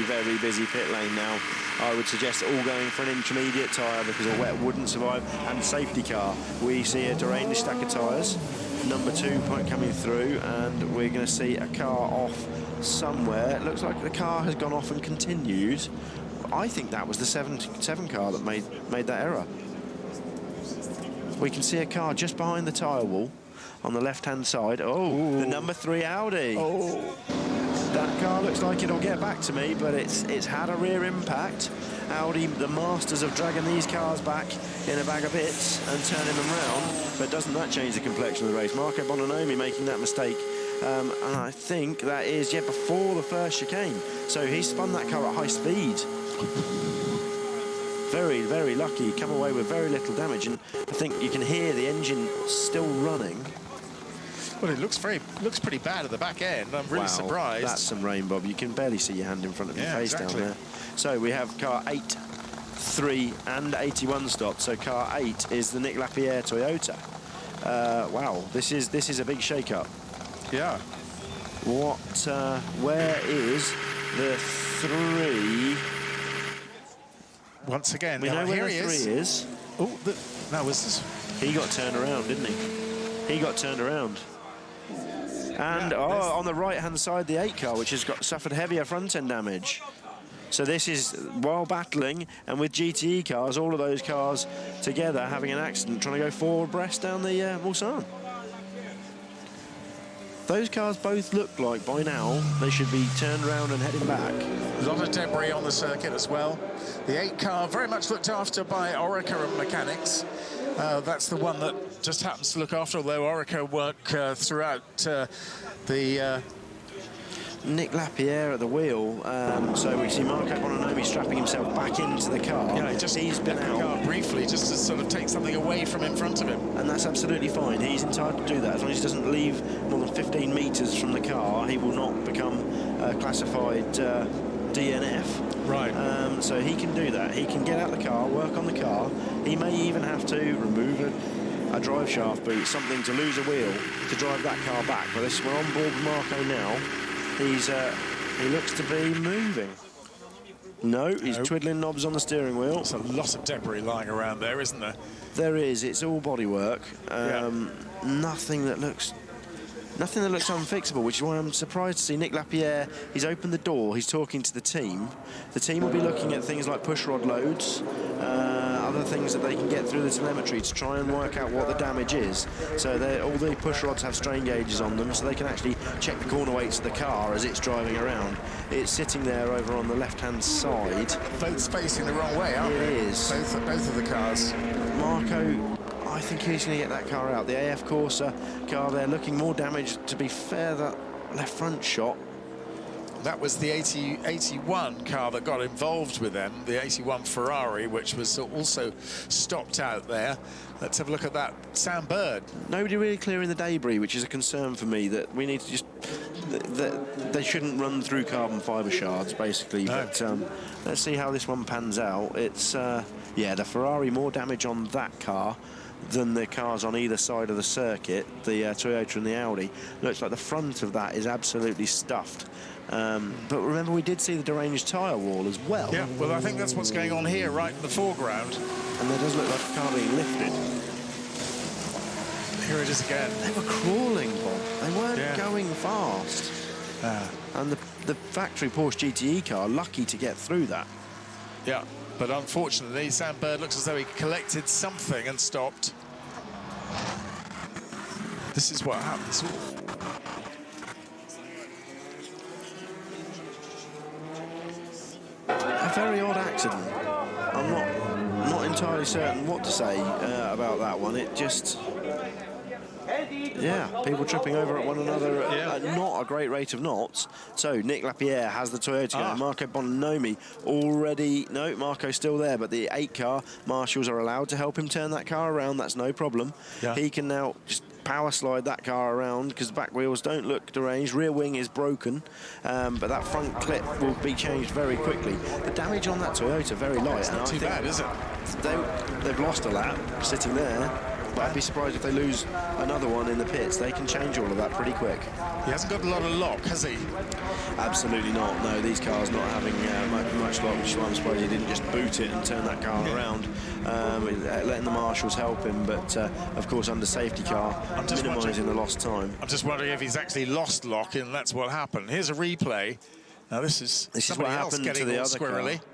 very, very busy pit lane now. I would suggest all going for an intermediate tyre because a wet wouldn't survive. And safety car, we see a deranged stack of tyres. Number 2 point coming through, and we're going to see a car off somewhere. It looks like the car has gone off and continued. I think that was the 7 car that made that error. We can see a car just behind the tyre wall on the left-hand side. Oh, ooh. The number 3 Audi. Oh. That car looks like it'll get back to me, but it's had a rear impact. Audi, the masters of dragging these cars back in a bag of bits and turning them round, but doesn't that change the complexion of the race? Marco Bononomi making that mistake, and I think that is, before the first chicane. So he spun that car at high speed. Very, very lucky, come away with very little damage, and I think you can hear the engine still running. Well, it looks pretty bad at the back end. I'm really surprised. That's some rain, Bob. You can barely see your hand in front of your face down there. So we have car 8, 3, and 81 stopped. So car 8 is the Nick Lapierre Toyota. Wow, this is a big shake-up. Yeah. Where is the 3? Once again, we know where the 3 is. Oh, that was this. He got turned around, didn't he? He got turned around. And on the right-hand side, the 8 car, which has suffered heavier front-end damage. So this is while battling, and with GTE cars, all of those cars together having an accident, trying to go forward breast down the Mulsanne. Those cars both look like by now they should be turned around and heading back. A lot of debris on the circuit as well. The 8 car very much looked after by Orica and Mechanics. That's the one that just happens to look after, although Orica work throughout the... Nick Lapierre at the wheel, so we see Marco Bononomi strapping himself back into the car. Yeah, he's been out the car briefly just to sort of take something away from in front of him. And that's absolutely fine. He's entitled to do that. As long as he doesn't leave more than 15 metres from the car, he will not become classified DNF. Right. So he can do that. He can get out the car, work on the car. He may even have to remove a drive shaft boot, something to lose a wheel to drive that car back. But we're on board with Marco now. He looks to be moving. No, he's twiddling knobs on the steering wheel. There's a lot of debris lying around there, isn't there? There is. It's all bodywork. Nothing that looks unfixable, which is why I'm surprised to see Nick Lapierre. He's opened the door. He's talking to the team. The team will be looking at things like pushrod loads, other things that they can get through the telemetry to try and work out what the damage is. So all the push rods have strain gauges on them, so they can actually check the corner weights of the car as it's driving around. It's sitting there over on the left-hand side. Both facing the wrong way, aren't they? It is. Both of the cars. Marco, I think he's going to get that car out. The AF Corsa car there looking more damaged. To be fair, that left front shot. That was the 81 car that got involved with them, the 81 Ferrari, which was also stopped out there. Let's have a look at that. Sam Bird. Nobody really clearing the debris, which is a concern for me, that we need to just... that they shouldn't run through carbon fibre shards, basically. No. But let's see how this one pans out. It's, the Ferrari, more damage on that car than the cars on either side of the circuit, the Toyota and the Audi. Looks like the front of that is absolutely stuffed. But remember, we did see the deranged tyre wall as well. Yeah, well, I think that's what's going on here, right in the foreground. And there does look like a car being lifted. Here it is again. They were crawling, Bob. They weren't going fast. And the factory Porsche GTE car, lucky to get through that. Yeah, but unfortunately, Sam Bird looks as though he collected something and stopped. This is what happens. A very odd accident. I'm not entirely certain what to say about that one. It just... people tripping over at one another at not a great rate of knots. So Nick Lapierre has the Toyota. Marco Bononomi already... No, Marco's still there, but the 8 car, marshals are allowed to help him turn that car around. That's no problem. Yeah. He can now just power slide that car around because the back wheels don't look deranged. Rear wing is broken, but that front clip will be changed very quickly. The damage on that Toyota, very light. It's not too bad, is it? They've lost a lap sitting there. But I'd be surprised if they lose another one in the pits. They can change all of that pretty quick. He hasn't got a lot of lock, has he? Absolutely not. No, these cars not having much luck, which is why I'm surprised he didn't just boot it and turn that car around, letting the marshals help him. But of course, under safety car, minimising the lost time. I'm just wondering if he's actually lost lock, and that's what happened. Here's a replay. Now this is what happened to the other squirrely. car.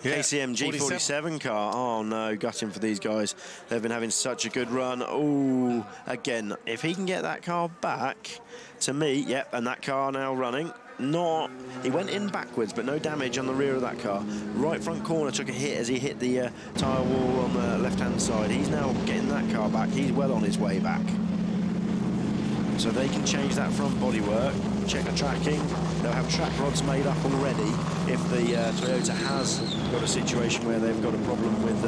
Yeah, KCM G47 car. Oh no, gutting for these guys. They've been having such a good run. Oh, again, if he can get that car back, to me, yep, and that car now running. He went in backwards, but no damage on the rear of that car. Right front corner took a hit as he hit the tyre wall on the left-hand side. He's now getting that car back. He's well on his way back. So they can change that front bodywork, check the tracking. They'll have track rods made up already if the Toyota has got a situation where they've got a problem with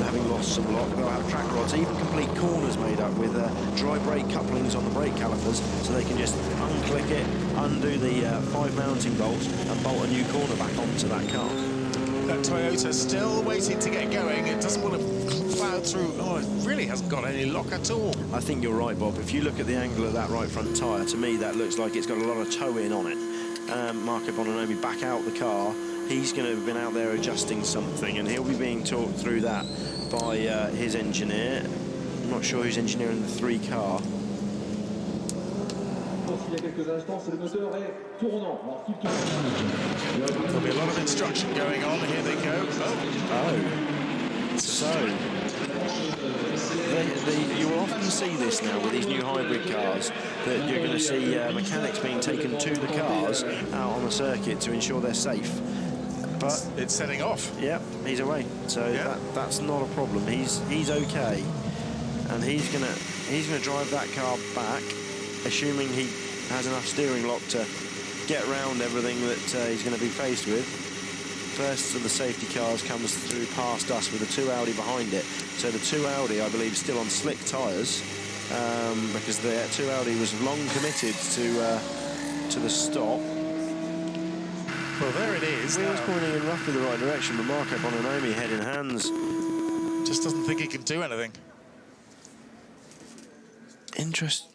having lost some lock. They'll have track rods, even complete corners made up with dry brake couplings on the brake calipers, so they can just unclick it, undo the 5 mounting bolts and bolt a new corner back onto that car. That Toyota still waiting to get going. It doesn't want to plough through. Oh, it really hasn't got any lock at all. I think you're right, Bob. If you look at the angle of that right front tyre, to me that looks like it's got a lot of toe-in on it. Marco Bononomi back out the car. He's going to have been out there adjusting something, and he'll be being talked through that by his engineer. I'm not sure who's engineering the 3 car. There'll be a lot of instruction going on. Here they go. You will often see this now with these new hybrid cars, that you're going to see mechanics being taken to the cars out on the circuit to ensure they're safe. But it's setting off. Yep, he's away. So that's not a problem. He's okay, and he's gonna drive that car back, assuming he has enough steering lock to get around everything that he's going to be faced with. First of the safety cars comes through past us with the 2 Audi behind it. So the 2 Audi, I believe, still on slick tyres, because the 2 Audi was long committed to the stop. Well, there it is. Wheels pointing in roughly the right direction, but Marco Bononomi head in hands. Just doesn't think he can do anything. Interesting.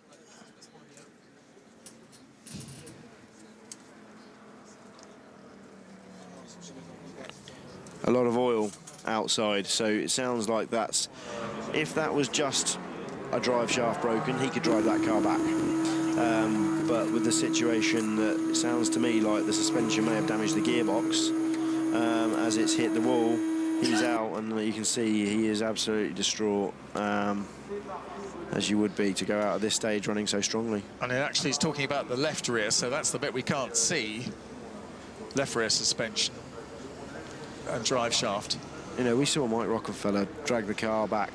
A lot of oil outside, so it sounds like that's, if that was just a drive shaft broken, he could drive that car back. But with the situation, that it sounds to me like the suspension may have damaged the gearbox as it's hit the wall. He's out, and you can see he is absolutely distraught, as you would be to go out at this stage running so strongly. And actually he's talking about the left rear, so that's the bit we can't see. Left rear suspension and drive shaft. You know, we saw Mike Rockefeller drag the car back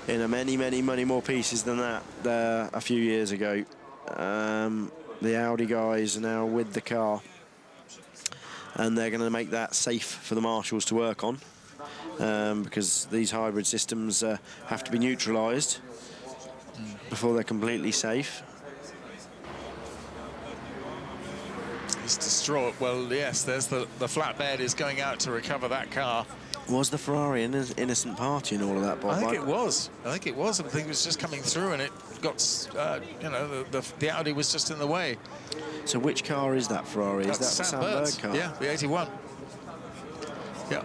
in many more pieces than that a few years ago. The Audi guys are now with the car, and they're going to make that safe for the marshals to work on, because these hybrid systems have to be neutralised before they're completely safe. He's distraught. Well, yes, there's the flatbed is going out to recover that car. Was the Ferrari an innocent party in all of that, Bob? I think it was. I think it was. I think it was just coming through, and it got, you know, the Audi was just in the way. So which car is that Ferrari? Is that the Sam Bird car? Yeah, the 81. Yeah.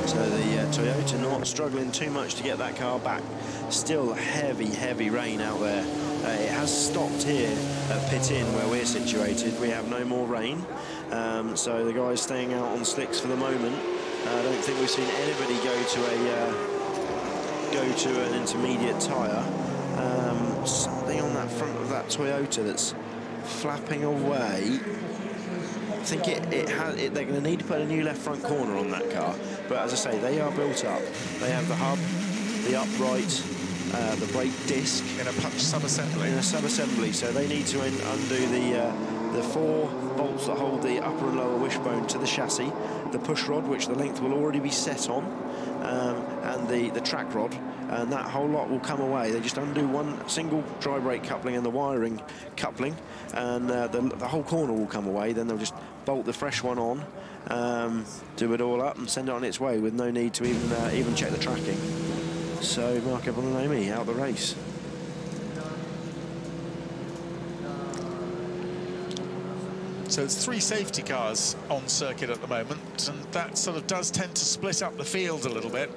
So the Toyota not struggling too much to get that car back. Still heavy rain out there. It has stopped here at Pit Inn where we're situated. We have no more rain. So the guys staying out on slicks for the moment. I don't think we've seen anybody go to an intermediate tyre. Something on that front of that Toyota that's flapping away. I think they're going to need to put a new left front corner on that car. But as I say, they are built up. They have the hub, the upright, the brake disc. In a punch sub-assembly. In a sub-assembly, so they need to undo the 4 bolts that hold the upper and lower wishbone to the chassis, the push rod, which the length will already be set on, and the track rod, and that whole lot will come away. They just undo one single dry brake coupling and the wiring coupling, and the whole corner will come away. Then they'll just bolt the fresh one on, do it all up and send it on its way with no need to even check the tracking. So Marco Bononomi out the race. So it's 3 safety cars on circuit at the moment, and that sort of does tend to split up the field a little bit.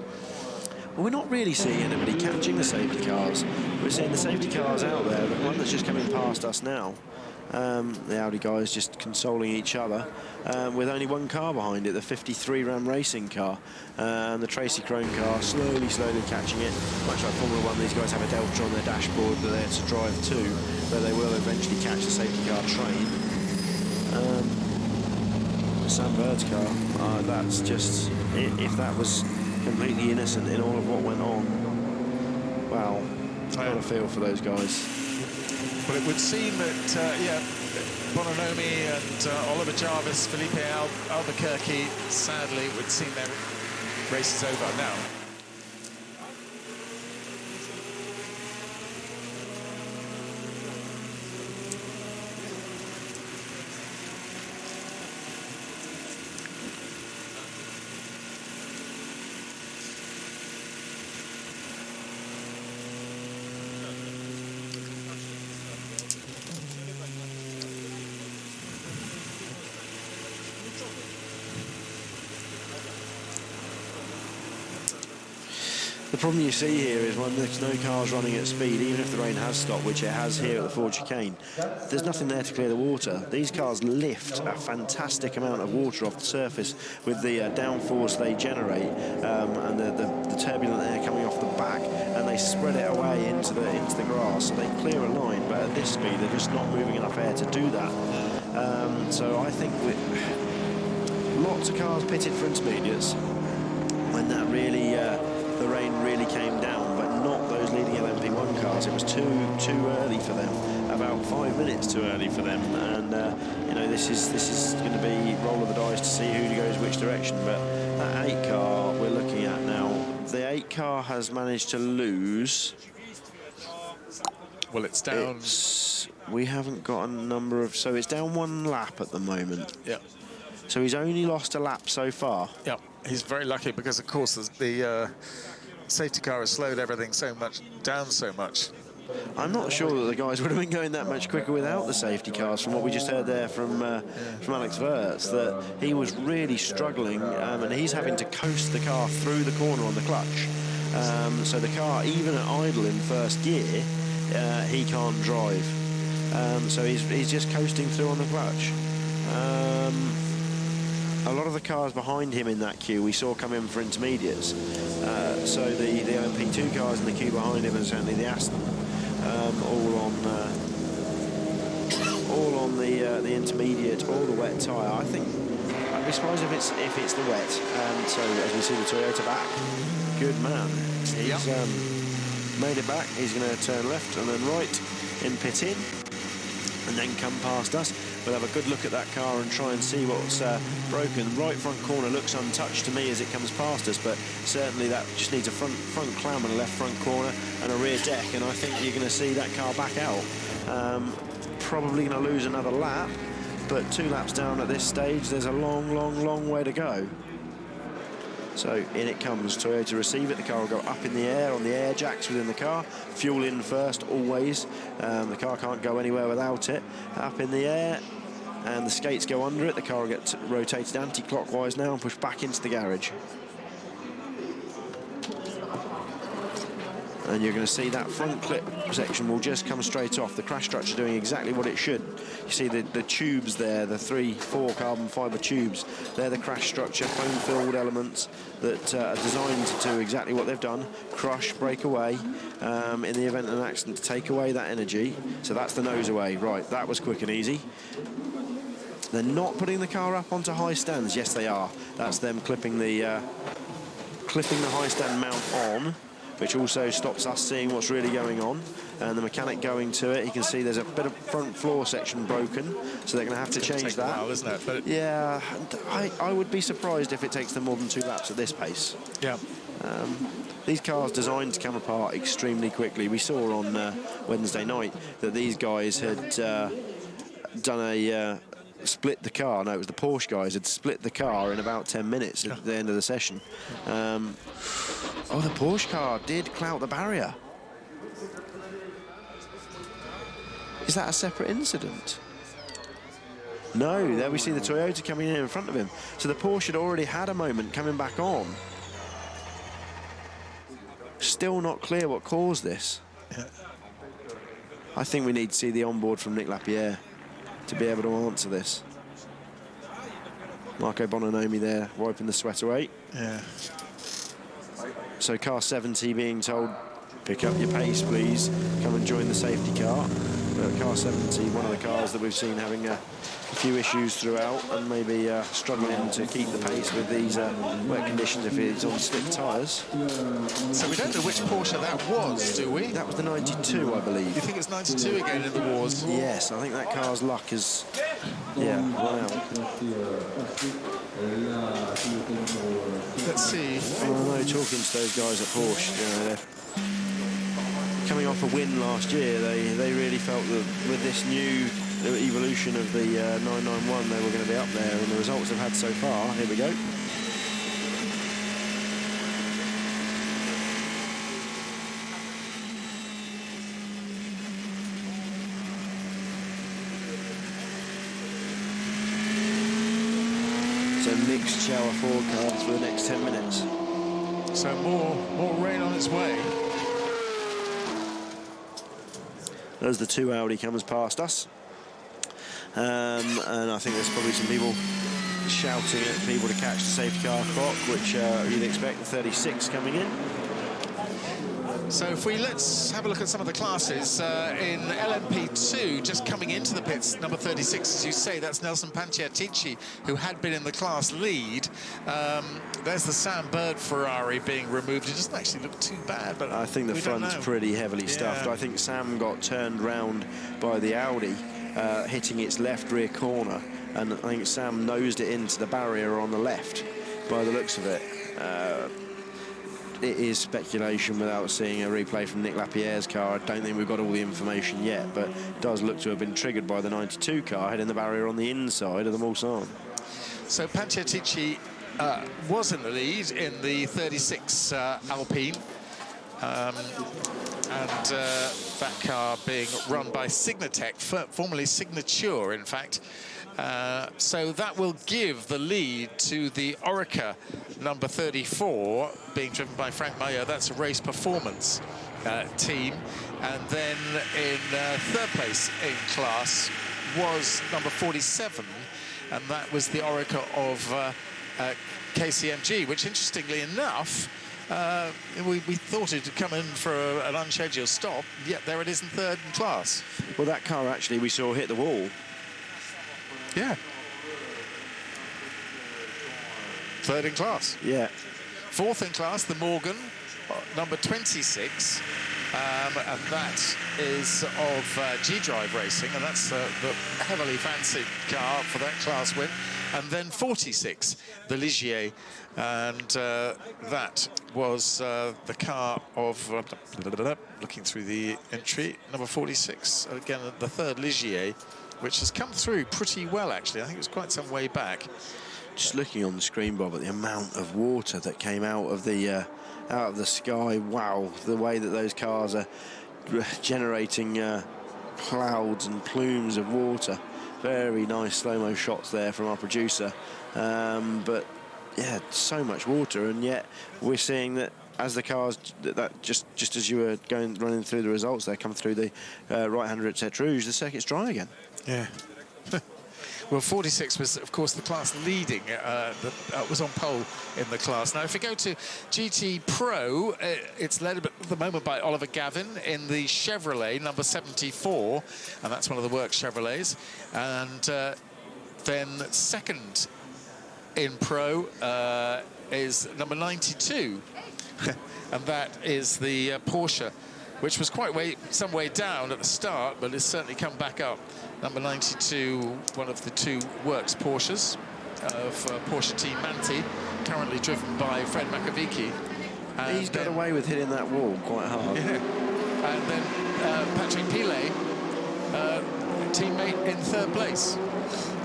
Well, we're not really seeing anybody catching the safety cars. We're seeing the safety cars out there. The one that's just coming past us now, the Audi guys just consoling each other, with only one car behind it, the 53 Ram Racing car. The Tracy Crone car slowly catching it. Much like Formula 1, these guys have a delta on their dashboard that they're to drive to, but they will eventually catch the safety car train. Sam Bird's car, that's just, if that was completely innocent in all of what went on, wow, I've got a feel for those guys. Well, it would seem that, yeah, Bononomi and Oliver Jarvis, Felipe Albuquerque, sadly, it would seem their race is over now. The problem you see here is when there's no cars running at speed, even if the rain has stopped, which it has here at the Ford Chicane, there's nothing there to clear the water. These cars lift a fantastic amount of water off the surface with the downforce they generate, and the turbulent air coming off the back, and they spread it away into the grass. So they clear a line, but at this speed, they're just not moving enough air to do that. So I think lots of cars pitted for intermediates when that really the rain really came down, but not those leading LMP1 cars. It was too early for them, about 5 minutes too early for them, and you know, this is going to be roll of the dice to see who goes which direction. But that 8 car we're looking at now, the 8 car has managed to lose. Well, it's down. We haven't got a number of, so it's down 1 lap at the moment. Yeah. So he's only lost a lap so far. Yeah, he's very lucky because, of course, the safety car has slowed everything down so much. I'm not sure that the guys would have been going that much quicker without the safety cars, from what we just heard there from Alex Wirtz, that he was really struggling, and he's having to coast the car through the corner on the clutch. So the car, even at idle in first gear, he can't drive. So he's just coasting through on the clutch. A lot of the cars behind him in that queue we saw come in for intermediates. So the LMP2 cars in the queue behind him, and certainly the Aston, all on the intermediate or the wet tyre. I think I'd be surprised if it's the wet. So as we see the Toyota back, good man. He's made it back. He's going to turn left and then right in pit in, and then come past us. We'll have a good look at that car and try and see what's broken. Right front corner looks untouched to me as it comes past us, but certainly that just needs a front clam and a left front corner and a rear deck, and I think you're going to see that car back out. Probably going to lose another lap, but 2 laps down at this stage. There's a long way to go. So in it comes. Toyota receive it. The car will go up in the air on the air jacks within the car. Fuel in first, always. The car can't go anywhere without it. Up in the air, and the skates go under it. The car will get rotated anti-clockwise now and pushed back into the garage. And you're going to see that front clip section will just come straight off. The crash structure doing exactly what it should. You see the tubes there, the 3-4 carbon fibre tubes. They're the crash structure, foam-filled elements that are designed to do exactly what they've done. Crush, break away, in the event of an accident, to take away that energy. So that's the nose away. Right, that was quick and easy. They're not putting the car up onto high stands. Yes, they are. That's them clipping the high stand mount on, which also stops us seeing what's really going on. And the mechanic going to it, he can see there's a bit of front floor section broken, so they're going to have to change that. While, isn't it? But yeah, I would be surprised if it takes them more than 2 laps at this pace. Yeah. These cars designed to come apart extremely quickly. We saw on Wednesday night that these guys had done a split the car. No, it was the Porsche guys had split the car in about 10 minutes at the end of the session. Oh, the Porsche car did clout the barrier. Is that a separate incident? No, there we see the Toyota coming in front of him. So the Porsche had already had a moment coming back on. Still not clear what caused this. Yeah. I think we need to see the onboard from Nick Lapierre to be able to answer this. Marco Bononomi there, wiping the sweat away. Yeah. So car 70 being told, pick up your pace, please. Come and join the safety car. But car 70, one of the cars that we've seen having a few issues throughout and maybe struggling to keep the pace with these wet conditions if it's on slick tyres. So we don't know which Porsche that was, do we? That was the 92, I believe. You think it's 92 again in the wars? Yes, I think that car's luck is, yeah, run out. Let's see. I know, talking to those guys at Porsche, you know, they're coming off a win last year, they really felt that with this new evolution of the 991, they were going to be up there, and the results they've had so far. Here we go. So mixed shower forecast for the next 10 minutes. So more rain on its way. There's the 2 Audi comes past us. And I think there's probably some people shouting at people to catch the safety car clock, which you'd expect the 36 coming in. So let's have a look at some of the classes. In LMP2, just coming into the pits, number 36, as you say, that's Nelson Panciatici, who had been in the class lead. There's the Sam Bird Ferrari being removed. It doesn't actually look too bad, but I think the front's pretty heavily stuffed. I think Sam got turned round by the Audi, hitting its left rear corner, and I think Sam nosed it into the barrier on the left, by the looks of it. It is speculation without seeing a replay from Nick Lapierre's car. I don't think we've got all the information yet, but it does look to have been triggered by the 92 car hitting the barrier on the inside of the Mulsanne. So Panciatici was in the lead in the 36 Alpine, and that car being run by Signatech, formerly Signature, in fact. So that will give the lead to the Orica number 34, being driven by Frank Mayer. That's a race performance team. And then in third place in class was number 47, and that was the Orica of KCMG, which, interestingly enough, we thought it had come in for an unscheduled stop, yet there it is in third in class. Well, that car actually we saw hit the wall. Yeah. Third in class. Yeah. Fourth in class, the Morgan, number 26. And that is of G-Drive Racing, and that's the heavily fancied car for that class win. And then 46, the Ligier, and that was the car of, looking through the entry, number 46, again, the third Ligier, which has come through pretty well, actually. I think it was quite some way back. Just looking on the screen, Bob, at the amount of water that came out of the sky. Wow, the way that those cars are generating clouds and plumes of water. Very nice slow-mo shots there from our producer. But yeah, so much water, and yet we're seeing that as the cars, that just as you were running through the results there, come through the right-hander at Tête Rouge, the circuit's dry again. Yeah. Well, 46 was, of course, the class leading, was on pole in the class. Now, if we go to GT Pro, it's led at the moment by Oliver Gavin in the Chevrolet, number 74, and that's one of the Works Chevrolets. And then second in Pro is number 92, and that is the Porsche, which was quite some way down at the start, but it's certainly come back up. Number 92, one of the two Works Porsches of Porsche Team Manti, currently driven by Fred Makovici. He's got away with hitting that wall quite hard. Yeah. And then Patrick Pilet, teammate in third place.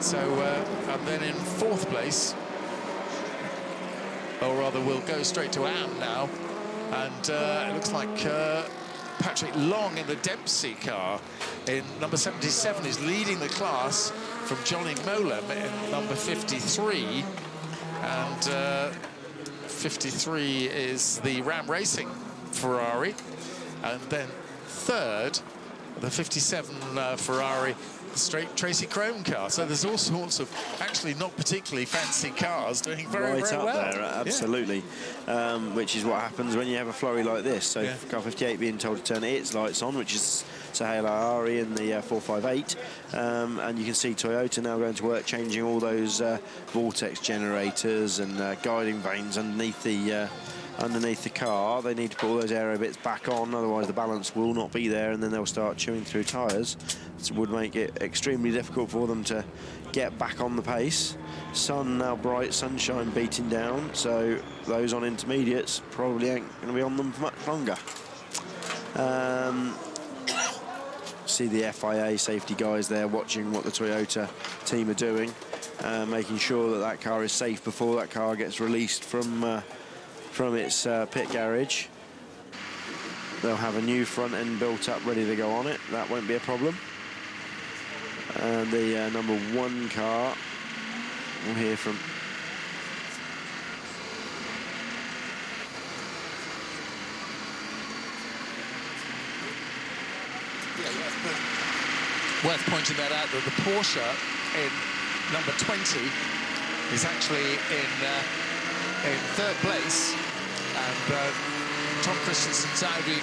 So, and then in fourth place, or rather, we'll go straight to Anne now. And it looks like Patrick Long in the Dempsey car in number 77 is leading the class from Johnny Molem in number 53. And 53 is the Ram Racing Ferrari. And then third, the 57 Ferrari straight Tracy Chrome car. So there's all sorts of actually not particularly fancy cars doing very, right very up well. there, absolutely. Yeah. Which is what happens when you have a flurry like this. So car 58 being told to turn its lights on, which is Sahela Ari in the 458, and you can see Toyota now going to work changing all those vortex generators and guiding vanes underneath the car. They need to put all those aero bits back on, otherwise the balance will not be there, and then they'll start chewing through tyres. It would make it extremely difficult for them to get back on the pace. Sun now bright, sunshine beating down, so those on intermediates probably ain't going to be on them for much longer. See the FIA safety guys there watching what the Toyota team are doing, making sure that that car is safe before that car gets released from its pit garage. They'll have a new front end built up ready to go on it. That won't be a problem. And the number 1 car, we'll hear from worth pointing that out, that the Porsche in number 20 is actually in third place, and Tom Christensen's Audi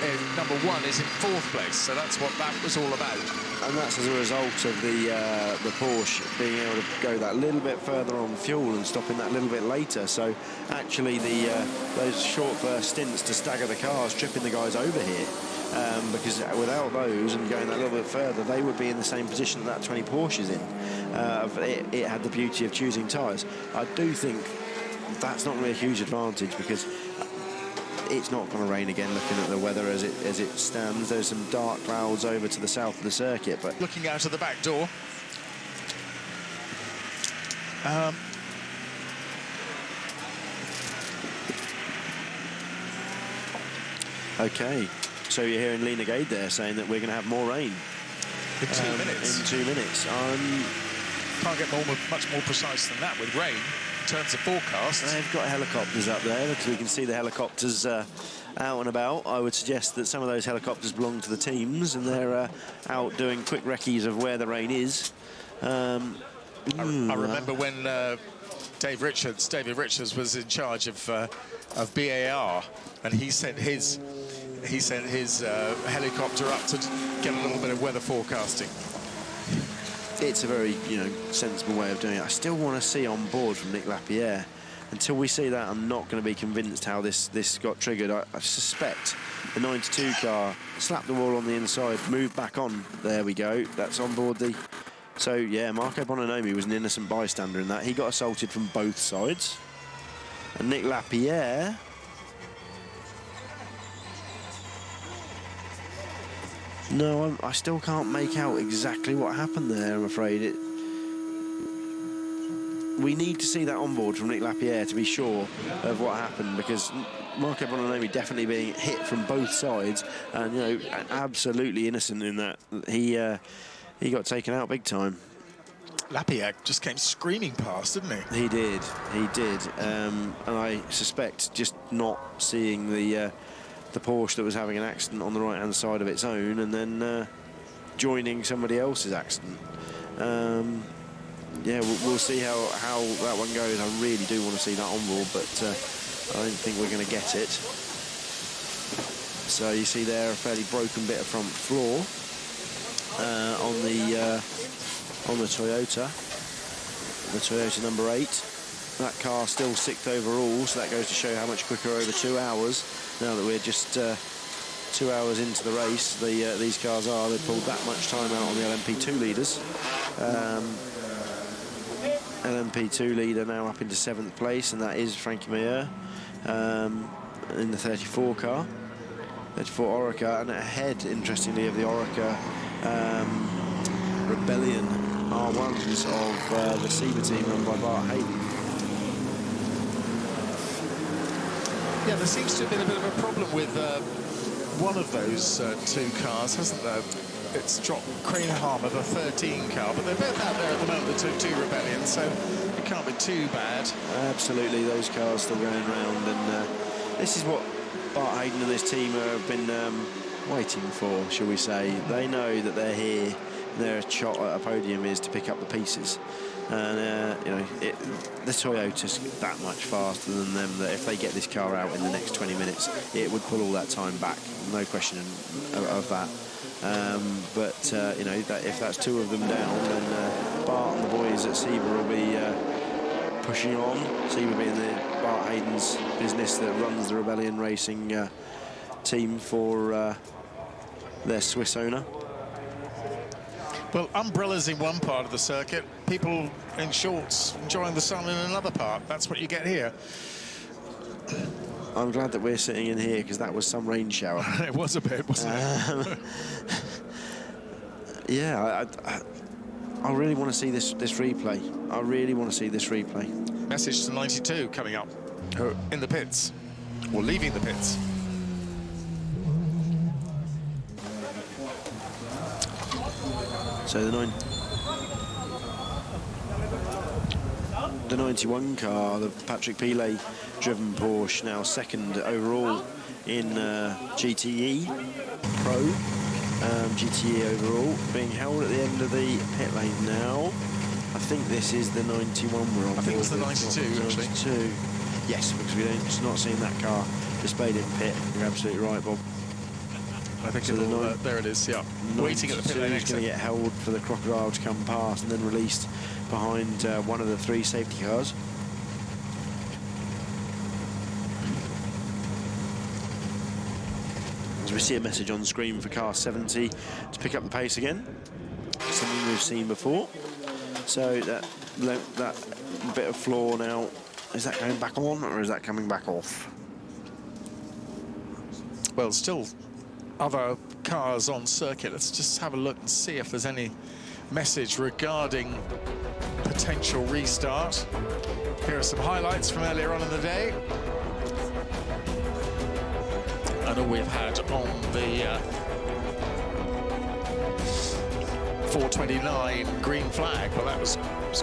in number 1 is in 4th place. So that's what that was all about. And that's as a result of the Porsche being able to go that little bit further on fuel and stopping that little bit later. So actually those short first stints to stagger the cars, tripping the guys over here, because without those and going that little bit further, they would be in the same position that 20 Porsche is in. It had the beauty of choosing tyres. I do think that's not really a huge advantage, because it's not going to rain again, looking at the weather as it stands. There's some dark clouds over to the south of the circuit, but looking out of the back door. okay, so you're hearing Lena Gade there saying that we're going to have more rain in 2 minutes. In 2 minutes. Can't get much more precise than that with rain. In terms of forecast, they've got helicopters up there, because we can see the helicopters out and about. I would suggest that some of those helicopters belong to the teams, and they're out doing quick recce's of where the rain is. I remember when David Richards was in charge of BAR, and he sent his helicopter up to get a little bit of weather forecasting. It's a very, sensible way of doing it. I still want to see on board from Nick Lapierre. Until we see that, I'm not going to be convinced how this got triggered. I suspect the 92 car slapped the wall on the inside, moved back on. There we go. That's on board the... So, yeah, Marco Bononomi was an innocent bystander in that. He got assaulted from both sides. And Nick Lapierre... No, I still can't make out exactly what happened there, I'm afraid. We need to see that onboard from Nick Lapierre to be sure of what happened, because Marco Bononomi definitely being hit from both sides, and, absolutely innocent in that. He got taken out big time. Lapierre just came screaming past, didn't he? He did. And I suspect just not seeing the Porsche that was having an accident on the right-hand side of its own, and then joining somebody else's accident. Yeah, we'll see how that one goes. I really do want to see that onboard, but I don't think we're going to get it. So you see there a fairly broken bit of front floor on the Toyota number 8. That car still 6th overall, so that goes to show how much quicker over 2 hours. Now that we're just 2 hours into the race, these cars are. They've pulled that much time out on the LMP2 leaders. LMP2 leader now up into 7th place, and that is Frankie Meyer in the 34 car. 34 Orica, and ahead, interestingly, of the Orica Rebellion R1s of the Seba team run by Bart Hayden. Yeah, there seems to have been a bit of a problem with one of those 2 cars, hasn't there? it's dropped Cranehammer, the 13 car, but they're both out there at the moment, the two rebellions, so it can't be too bad. Absolutely, those cars still going round, and this is what Bart Hayden and this team have been waiting for, shall we say. They know that they're here, their shot at a podium is to pick up the pieces. And, you know, the Toyota's that much faster than them that if they get this car out in the next 20 minutes, it would pull all that time back. No question of that. You know, if that's two of them down, then Bart and the boys at Seba will be pushing on. Seba being the Bart Hayden's business that runs the Rebellion Racing team for their Swiss owner. Well, umbrellas in one part of the circuit, people in shorts enjoying the sun in another part. That's what you get here. I'm glad that we're sitting in here because that was some rain shower. It was a bit, wasn't it? Yeah, I really want to see this replay. I really want to see this replay. Message to 92 coming up in the pits, or leaving the pits. So the 91 car, the Patrick Pilet driven Porsche, now second overall in GTE Pro, GTE overall, being held at the end of the pit lane now. I think this is the 91 we're on. I think it's the 92, actually. 92. Yes, because we're just not seeing that car displayed in pit. You're absolutely right, Bob. I think so there it is, yeah. Waiting at the pit lane exit. He's going to get held for the crocodile to come past and then released behind one of the three safety cars. As we see a message on screen for car 70 to pick up the pace again, something we've seen before. So that bit of floor now, is that going back on or is that coming back off? Well, still other cars on circuit. Let's just have a look and see if there's any message regarding potential restart. Here are some highlights from earlier on in the day. And all we've had on the 4:29 green flag. Well, that was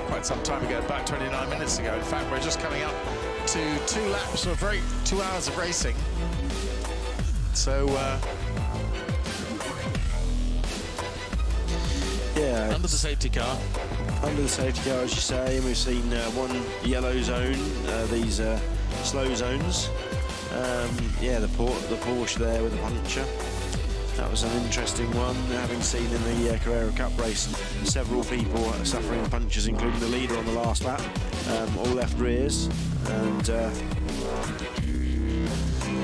quite some time ago, about 29 minutes ago. In fact, we're just coming up to 2 hours of racing. So, yeah, under the safety car. Under the safety car, as you say, and we've seen one yellow zone, these slow zones. Yeah, the Porsche there with the puncture. That was an interesting one, having seen in the Carrera Cup race several people suffering punctures, including the leader on the last lap, all left rears, and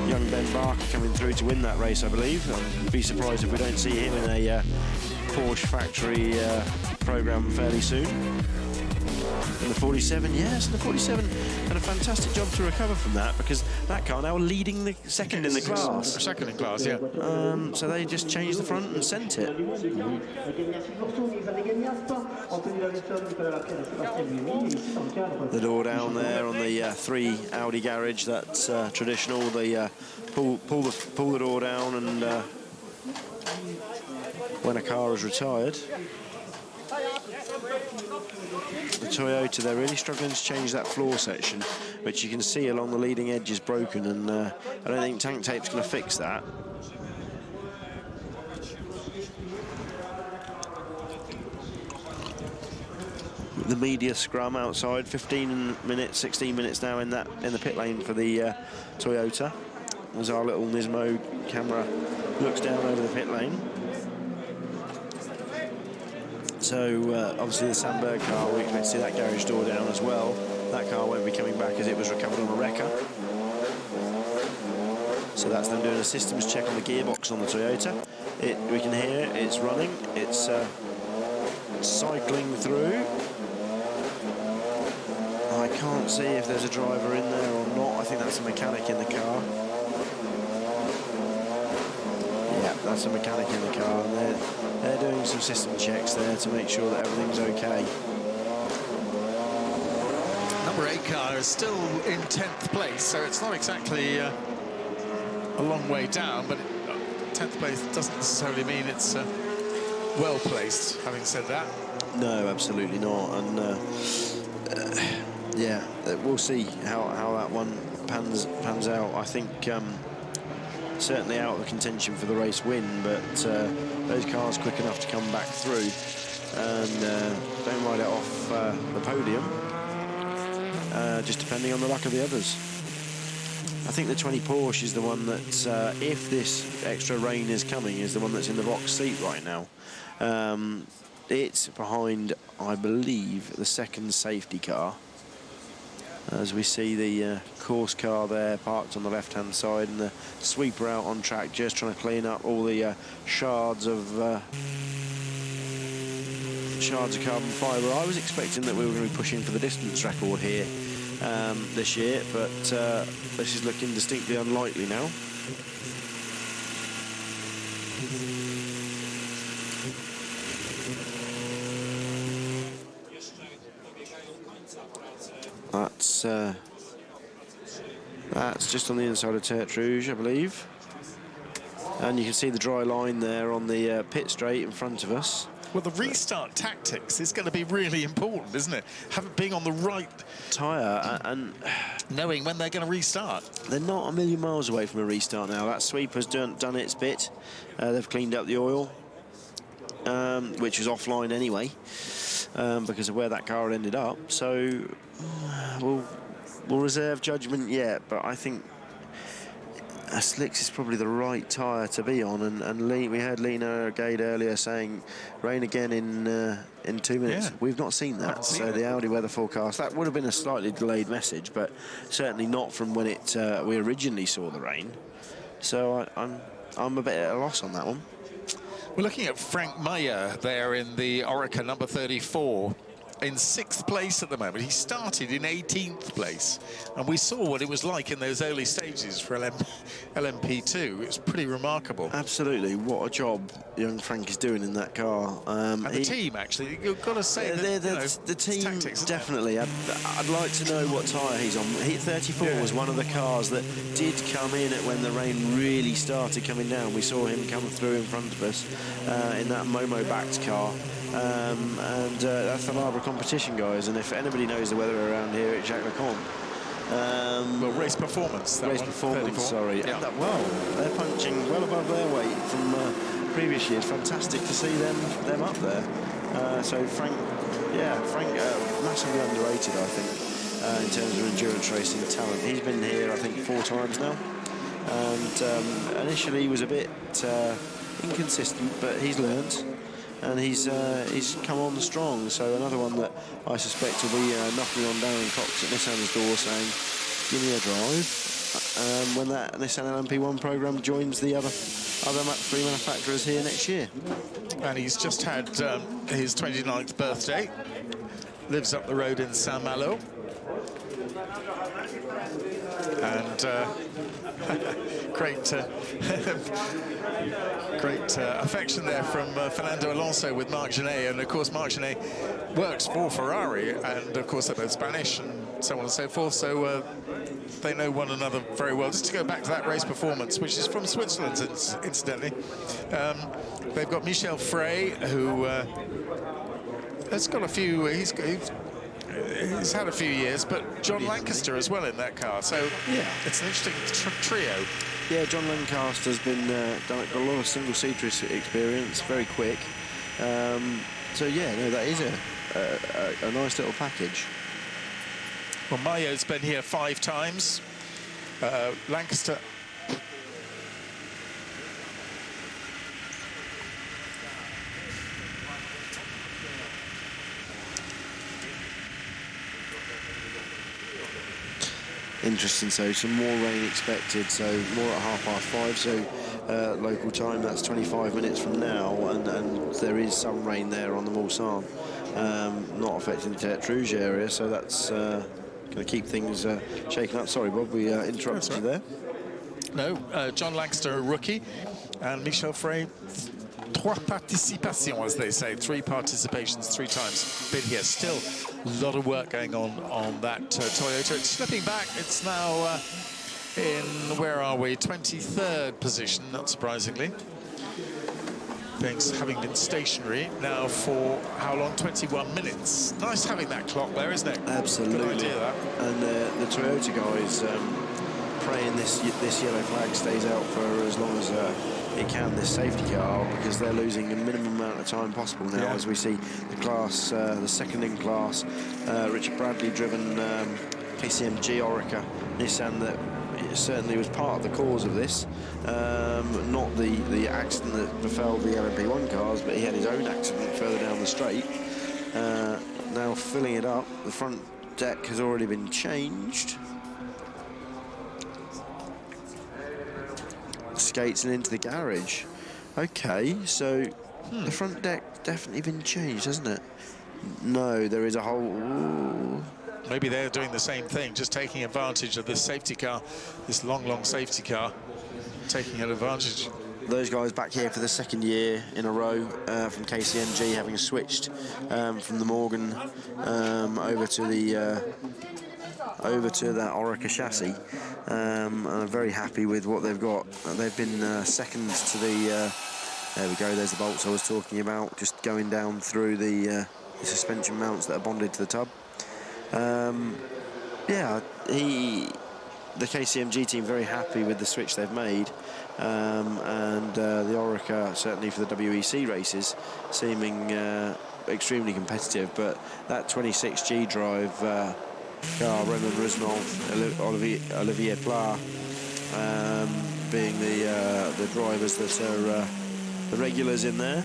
young Ben Barker coming through to win that race, I believe. I'd be surprised if we don't see him in a Porsche factory programme fairly soon. And the 47, yes, the 47 had a fantastic job to recover from that, because that car now leading the second in the class. Second in class, yeah. So they just changed the front and sent it. The door down there on the 3 Audi garage, that's traditional. They pull the door down, and when a car is retired. The Toyota, they're really struggling to change that floor section, which you can see along the leading edge is broken, and I don't think tank tape's going to fix that. The media scrum outside, 15 minutes, 16 minutes now in the pit lane for the Toyota. As our little Nismo camera looks down over the pit lane. So obviously the Sandberg car, we expect to see that garage door down as well. That car won't be coming back as it was recovered on a wrecker. So that's them doing a systems check on the gearbox on the Toyota. We can hear it's running, it's cycling through. I can't see if there's a driver in there or not. I think that's a mechanic in the car. Yeah, that's a mechanic in the car, and they're doing some system checks there to make sure that everything's okay. Number 8 car is still in 10th place, so it's not exactly a long way down, but 10th place doesn't necessarily mean it's well placed, having said that. No, absolutely not. And yeah, we'll see how that one pans out. I think certainly out of contention for the race win, but those cars quick enough to come back through and don't ride it off the podium, just depending on the luck of the others. I think the 20 Porsche is the one that, if this extra rain is coming, is the one that's in the box seat right now. It's behind, I believe, the second safety car. As we see the course car there parked on the left-hand side, and the sweeper out on track, just trying to clean up all the shards of carbon fibre. I was expecting that we were going to be pushing for the distance record here this year, but this is looking distinctly unlikely now. That's just on the inside of Tertre Rouge, I believe. And you can see the dry line there on the pit straight in front of us. Well, the restart tactics is going to be really important, isn't it? Being on the right tyre and knowing when they're going to restart. They're not a million miles away from a restart now. That sweeper's done its bit. They've cleaned up the oil, which was offline anyway, because of where that car ended up. So we'll reserve judgment yet, but I think a slicks is probably the right tyre to be on, and we heard Lena Gade earlier saying rain again in 2 minutes. Yeah. We've not seen that, so the Audi weather forecast, that would have been a slightly delayed message, but certainly not from when we originally saw the rain. So I'm a bit at a loss on that one. We're looking at Frank Meyer there in the Oreca number 34. In 6th place at the moment. He started in 18th place, and we saw what it was like in those early stages for LMP2. It was pretty remarkable. Absolutely, what a job young Frank is doing in that car. And the team, actually, you've got to say the team, tactics, definitely. I'd like to know what tyre he's on. 34 was one of the cars that did come in when the rain really started coming down. We saw him come through in front of us in that Momo-backed car. And that's the Labre competition, guys, and if anybody knows the weather around here, it's Jacques Lecomte. Well, race performance. Race performance, 34. Sorry. Yeah. Well, they're punching well above their weight from previous years. Fantastic to see them up there. So Frank, massively underrated, I think, in terms of endurance racing talent. He's been here, I think, 4 times now, and initially he was a bit inconsistent, but he's learned. And he's come on strong. So another one that I suspect will be knocking on Darren Cox at Nissan's door saying, give me a drive, when that Nissan LMP1 programme joins the other 3 manufacturers here next year. And he's just had his 29th birthday. Lives up the road in Saint-Malo. And great affection there from Fernando Alonso with Marc Genet, and of course Marc Genet works for Ferrari, and of course they're both Spanish and so on and so forth, so they know one another very well. Just to go back to that race performance, which is from Switzerland, incidentally, they've got Michel Frey, who has got a few, he's had a few years, but John Lancaster as well in that car, so yeah, it's an interesting trio. Yeah, John Lancaster's been got a lot of single-seater experience, very quick. So yeah, no, that is a nice little package. Well, Mayo's been here 5 times. Lancaster. Interesting, so some more rain expected, so more at 5:30, so local time, that's 25 minutes from now, and there is some rain there on the Mulsanne, not affecting the Tertre Rouge area, so that's going to keep things shaken up. Sorry, Bob, we interrupted you there. No, John Lancaster, a rookie, and Michel Frey, 3 participations, as they say, 3 participations, 3 times. Been here, still a lot of work going on that Toyota. It's slipping back. It's now in, where are we, 23rd position, not surprisingly. having been stationary now for how long? 21 minutes. Nice having that clock there, isn't it? Absolutely. Good idea, that. And the Toyota guys praying this yellow flag stays out for as long as it can, this safety car, because they're losing the minimum amount of time possible now, as we see the class, the second in class, Richard Bradley driven KCMG Orica Nissan that certainly was part of the cause of this, not the accident that befell the LMP1 cars, but he had his own accident further down the straight. Now filling it up, the front deck has already been changed. Skates and into the garage. Okay, so the front deck definitely been changed, hasn't it? No, there is a whole... Ooh. Maybe they're doing the same thing, just taking advantage of this safety car, this long safety car, taking an advantage. Those guys back here for the second year in a row from KCMG, having switched from the Morgan over to that Orica chassis, and I'm very happy with what they've got. They've been second to the. There we go. There's the bolts I was talking about, just going down through the suspension mounts that are bonded to the tub. Yeah, the KCMG team very happy with the switch they've made, and the Orica certainly for the WEC races seeming extremely competitive. But that 26G drive car, Roman Rusinov, Olivier Pla, being the drivers that are the regulars in there.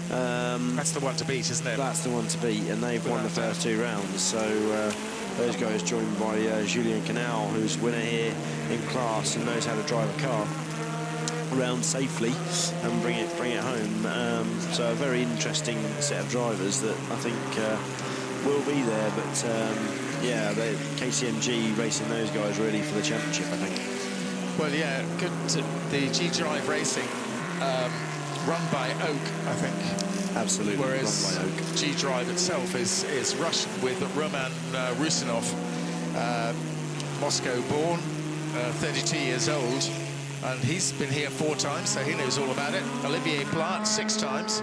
That's the one to beat, isn't it? That's the one to beat, and they've won the first two rounds. So those guys joined by Julien Canal, who's winner here in class and knows how to drive a car around safely and bring it home. So a very interesting set of drivers that I think will be there. But yeah, KCMG racing those guys really for the championship, I think. Well, yeah, good. The G-Drive Racing. Run by Oak, I think. Absolutely. Whereas run by Oak. G-Drive itself is Russian, with Roman Rusinov, Moscow-born, 32 years old, and he's been here 4 times, so he knows all about it. Olivier Plat 6 times,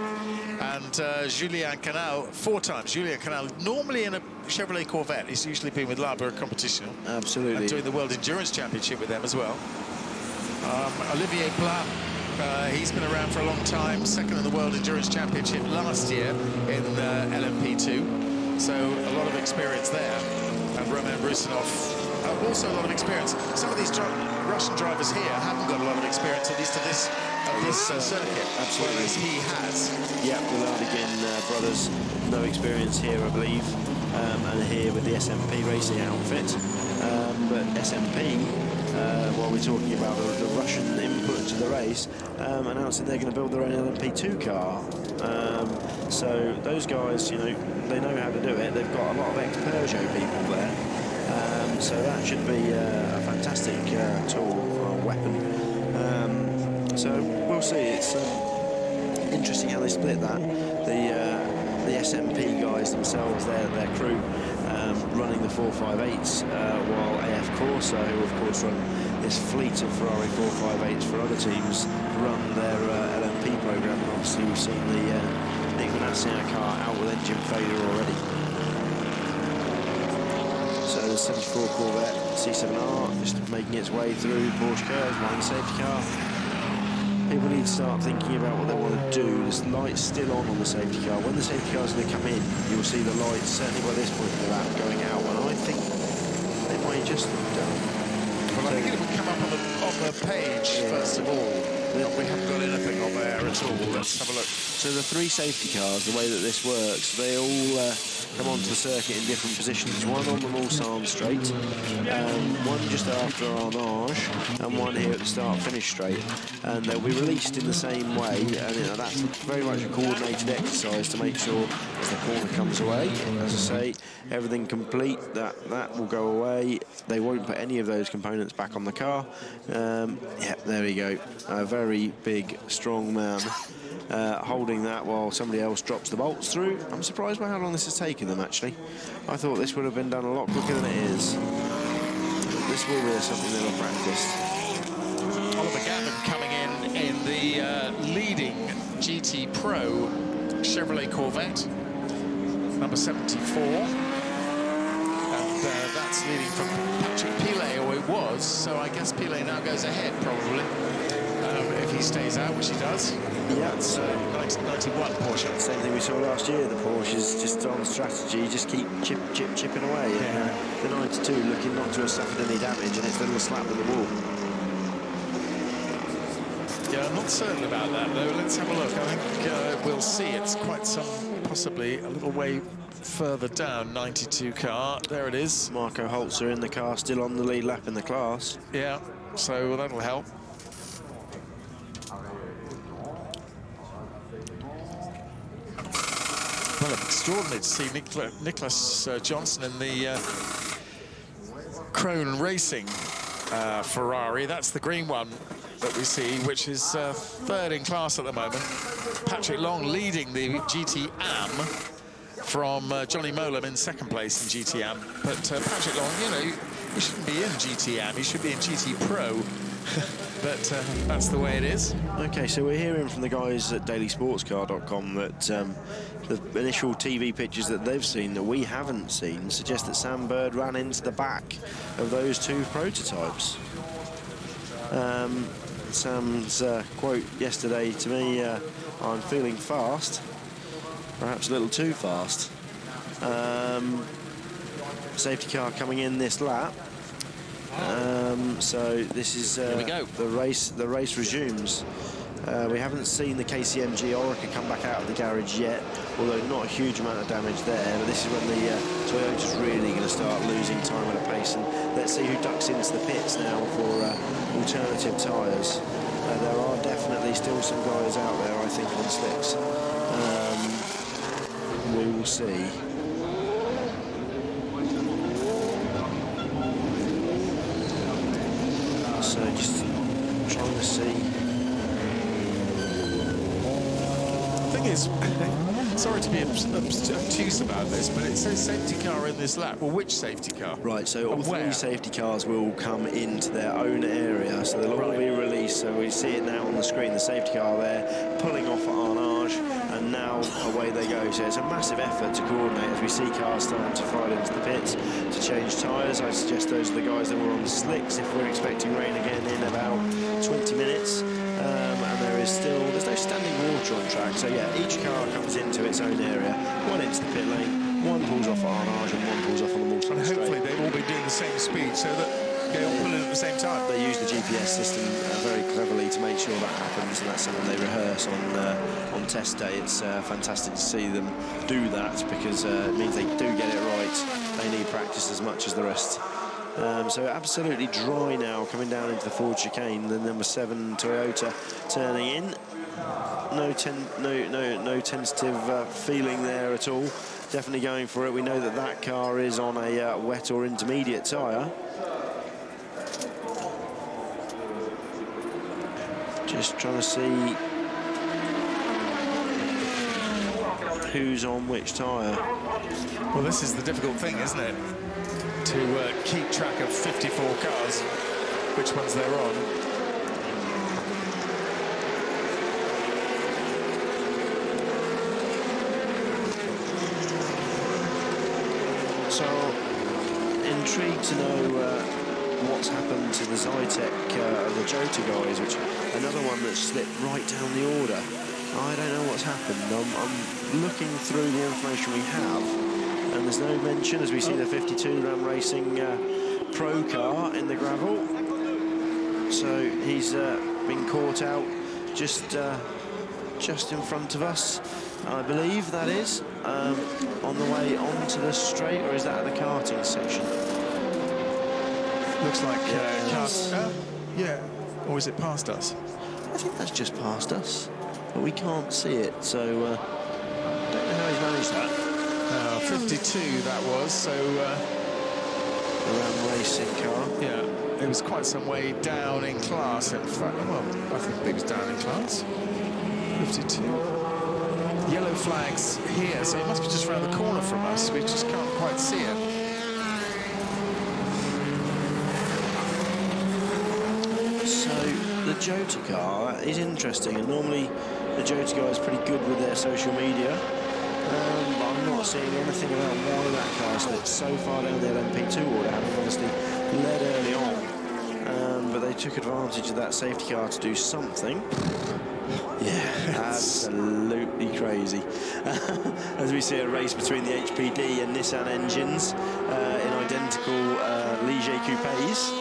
and Julien Canal 4 times. Julien Canal normally in a Chevrolet Corvette. He's usually been with Labour Competition. Absolutely. And doing the World Endurance Championship with them as well. Olivier Plat. He's been around for a long time, second in the World Endurance Championship last year in LMP2, so a lot of experience there. And Roman Rusinov, also a lot of experience. Some of these Russian drivers here haven't got a lot of experience, at least of this circuit. Absolutely. Whereas he has. Yeah, the Lardigan brothers, no experience here, I believe, and here with the SMP racing outfit. But SMP, while we're talking about the Russian input to the race, announced that they're going to build their own LMP2 car. So those guys, you know, they know how to do it. They've got a lot of ex-Peugeot people there. So that should be a fantastic tool or weapon. So we'll see. It's interesting how they split that. The SMP guys themselves, their crew, running the 458s, while AF Corsa, who of course run this fleet of Ferrari 458s for other teams, run their LMP program. And obviously we've seen the Nick Manassian car out with engine failure already. So the 74 Corvette C7R just making its way through Porsche curves, line safety car. People need to start thinking about what they want to do. This light's still on the safety car. When the safety car's going to come in, you'll see the lights, certainly by this point of the lap, going out. And I think they might just... well, I think it will come up on the page, first of all. We haven't got anything on there at all. Let's have a look. So the 3 safety cars, the way that this works, they all come onto the circuit in different positions. One on the Mulsanne straight, one just after Arnage, and one here at the start-finish straight. And they'll be released in the same way, and you know, that's very much a coordinated exercise to make sure as the corner comes away, as I say, everything complete, that will go away. They won't put any of those components back on the car. Yeah, there we go. A very big, strong man holding that while somebody else drops the bolts through. I'm surprised by how long this has taken them, actually. I thought this would have been done a lot quicker than it is. This will be something they'll practice. Oliver Gavin coming in the leading GT Pro Chevrolet Corvette, number 74. And that's leading from Patrick Pilet, or it was, so I guess Pilet now goes ahead, probably, if he stays out, which he does. Yeah, that's 91 Porsche. Same thing we saw last year. The Porsches just on strategy, just keep chipping away. Yeah. And the 92 looking not to have suffered any damage, and it's a little slap with the wall. Yeah, I'm not certain about that, though. Let's have a look. I think we'll see. It's quite some, possibly a little way further down, 92 car. There it is. Marco Holzer in the car, still on the lead lap in the class. Yeah, so that'll help. Well, extraordinary to see Nicholas Johnson in the Krone Racing Ferrari. That's the green one that we see, which is third in class at the moment. Patrick Long leading the GT Am from Johnny Molam in second place in GT Am. But Patrick Long, you know, he shouldn't be in GT Am, he should be in GT Pro. But that's the way it is. OK, so we're hearing from the guys at dailysportscar.com that the initial TV pictures that they've seen that we haven't seen suggest that Sam Bird ran into the back of those two prototypes. Sam's quote yesterday to me, I'm feeling fast, perhaps a little too fast. Safety car coming in this lap. So this is Here we go. the race resumes. We haven't seen the KCMG Orica come back out of the garage yet, although not a huge amount of damage there. But this is when the Toyota's really going to start losing time at a pace. And let's see who ducks into the pits now for alternative tyres. There are definitely still some guys out there, I think, on slicks. We will see. So just trying to see. The thing is, sorry to be obtuse about this, but it says safety car in this lap. Well, which safety car? Right, so all where? three safety cars will come into their own area, so they'll all be released. So we see it now on the screen, the safety car there, pulling off at Arnage, and now away they go. So it's a massive effort to coordinate as we see cars starting to file into the pits to change tyres. I suggest those are the guys that were on the slicks if we're expecting rain again in about 20 minutes. And there's no standing water on track, so yeah, each car comes into its own area, one into the pit lane, one pulls off Arnage and one pulls off on the Malton And straight. hopefully they've all been doing the same speed so that they all pull in at the same time. They use the GPS system very cleverly to make sure that happens, and that's something they rehearse on test day. It's fantastic to see them do that, because it means they do get it right. They need practice as much as the rest. So absolutely dry now coming down into the Ford chicane. The number 7 Toyota turning in. No tentative feeling there at all. Definitely going for it. We know that that car is on a wet or intermediate tyre. Just trying to see who's on which tyre. Well, this is the difficult thing, isn't it? To keep track of 54 cars, which ones they're on. So, intrigued to know what's happened to the Zytek the Jota guys, which another one that slipped right down the order. I don't know what's happened. I'm looking through the information we have, and there's no mention as we see the 52 Ram Racing Pro car in the gravel. So he's been caught out just in front of us, I believe that is, on the way onto the straight, or is that at the karting section? Looks like yeah, or is it past us? I think that's just past us, but we can't see it, so don't know how he's managed that. 52 that was, so The Ram Racing car. yeah, it was quite some way down in class, in fact. Well, I think it was down in class. 52. Yellow flags here, so it must be just around the corner from us. We just can't quite see it. So the Jota car is interesting, and normally the Jota guys pretty good with their social media. But I'm not seeing anything about why that car slipped so far down the LMP2 order, having obviously led early on. But they took advantage of that safety car to do something. Yeah, absolutely crazy. As we see a race between the HPD and Nissan engines in identical Ligier coupes.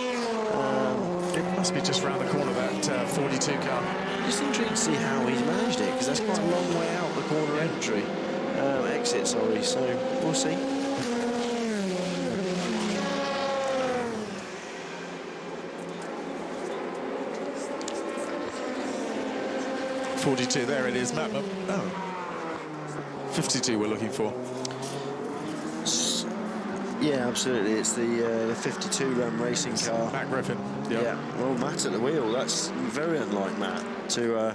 It must be just round the corner, that 42 car. Just intrigued to see how he's managed it, because that's quite a long way out the corner entry. Exit, sorry, so we'll see. .42, there it is, Matt. Oh, 52 we're looking for. Yeah, absolutely. It's the 52 racing car. Matt Griffin. Yep. Yeah. Well, Matt at the wheel. That's very unlike Matt to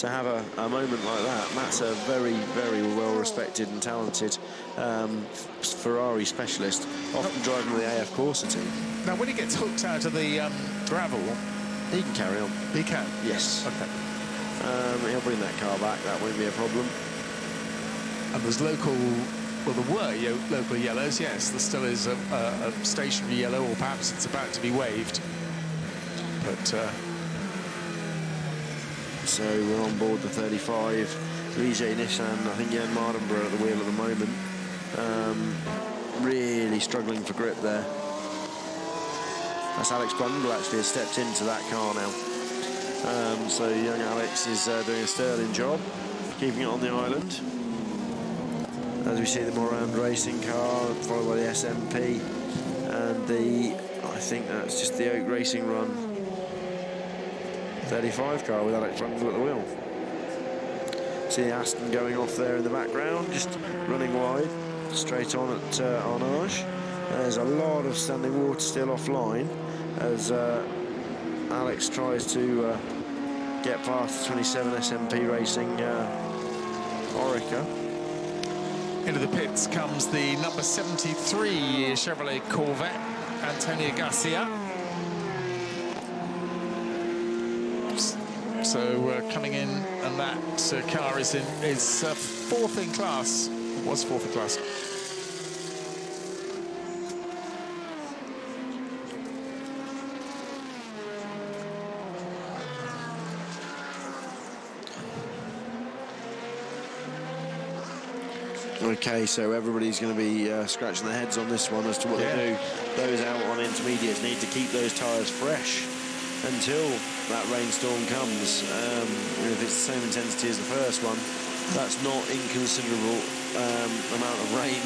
have a moment like that. Matt's a very, very well-respected and talented Ferrari specialist, often driving the AF Corsa team. Now, when he gets hooked out of the gravel, he can carry on. He can. Yes. Okay. He'll bring that car back. That won't be a problem. And there's local. Well, there were local yellows, yes. There still is a stationary yellow, or perhaps it's about to be waved. But so we're on board the 35 Ligier Nissan. I think Jan Mardenborough at the wheel at the moment. Really struggling for grip there. That's Alex Brundle actually has stepped into that car now. So young Alex is doing a sterling job, keeping it on the island. As we see the Morand racing car, followed by the SMP, and I think that's just the Oak Racing Run 35 car with Alex Brundle at the wheel. See Aston going off there in the background, just running wide, straight on at Arnage. There's a lot of standing water still offline as Alex tries to get past the 27 SMP Racing Orica. Into the pits comes the number 73 Chevrolet Corvette, Antonio Garcia. So coming in, and that car is fourth in class. Was fourth in class. Okay, so everybody's going to be scratching their heads on this one as to what they do. Those out on intermediates need to keep those tyres fresh until that rainstorm comes. If it's the same intensity as the first one, that's not inconsiderable amount of rain